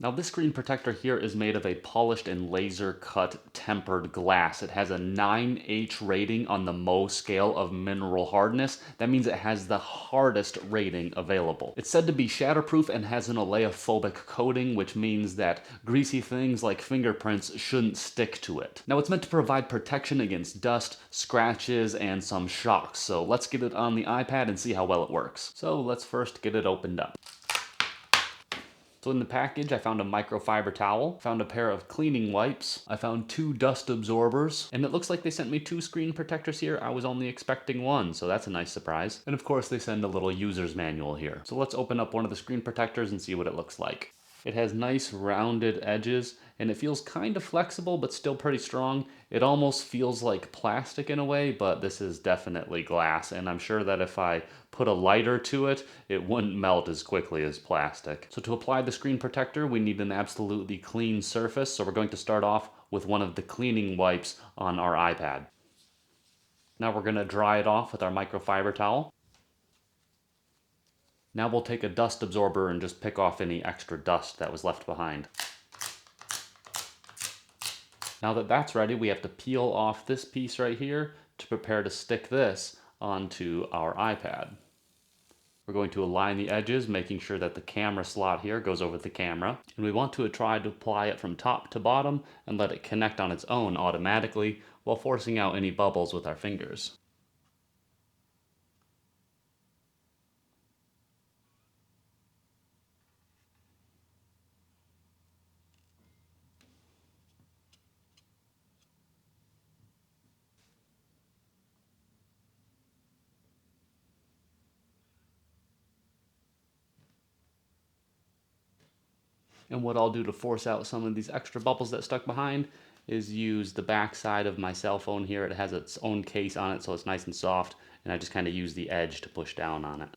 Now this screen protector here is made of a polished and laser cut tempered glass. It has a 9H rating on the Mohs scale of mineral hardness. That means it has the hardest rating available. It's said to be shatterproof and has an oleophobic coating, which means that greasy things like fingerprints shouldn't stick to it. Now it's meant to provide protection against dust, scratches, and some shocks. So let's get it on the iPad and see how well it works. So let's first get it opened up. So in the package, I found a microfiber towel, found a pair of cleaning wipes, I found 2 dust absorbers, and it looks like they sent me 2 screen protectors here. I was only expecting 1, so that's a nice surprise. And of course, they send a little user's manual here. So let's open up one of the screen protectors and see what it looks like. It has nice rounded edges, and it feels kind of flexible, but still pretty strong. It almost feels like plastic in a way, but this is definitely glass, and I'm sure that if I put a lighter to it, it wouldn't melt as quickly as plastic. So to apply the screen protector, we need an absolutely clean surface, so we're going to start off with one of the cleaning wipes on our iPad. Now we're going to dry it off with our microfiber towel. Now we'll take a dust absorber and just pick off any extra dust that was left behind. Now that that's ready, we have to peel off this piece right here to prepare to stick this onto our iPad. We're going to align the edges, making sure that the camera slot here goes over the camera. And we want to try to apply it from top to bottom and let it connect on its own automatically while forcing out any bubbles with our fingers. And what I'll do to force out some of these extra bubbles that stuck behind is use the back side of my cell phone here. It has its own case on it, so it's nice and soft, and I just kind of use the edge to push down on it.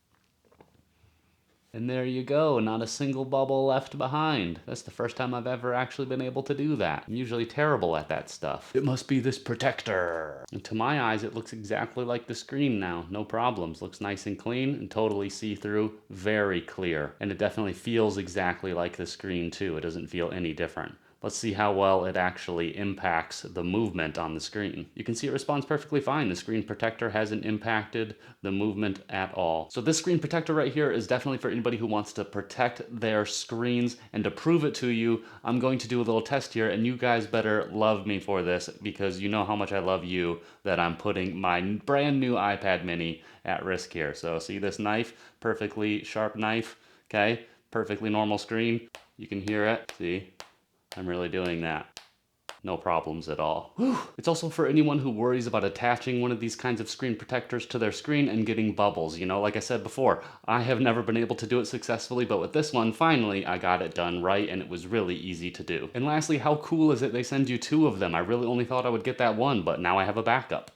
And there you go, not a single bubble left behind. That's the first time I've ever actually been able to do that. I'm usually terrible at that stuff. It must be this protector. And to my eyes, it looks exactly like the screen now. No problems. Looks nice and clean and totally see-through. Very clear. And it definitely feels exactly like the screen too. It doesn't feel any different. Let's see how well it actually impacts the movement on the screen. You can see it responds perfectly fine. The screen protector hasn't impacted the movement at all. So this screen protector right here is definitely for anybody who wants to protect their screens. And to prove it to you, I'm going to do a little test here, and you guys better love me for this because you know how much I love you that I'm putting my brand new iPad mini at risk here. So see this knife? Perfectly sharp knife, okay? Perfectly normal screen. You can hear it, see? I'm really doing that. No problems at all. Whew. It's also for anyone who worries about attaching one of these kinds of screen protectors to their screen and getting bubbles. You know, like I said before, I have never been able to do it successfully, but with this one, finally, I got it done right, and it was really easy to do. And lastly, how cool is it they send you 2 of them? I really only thought I would get that one, but now I have a backup.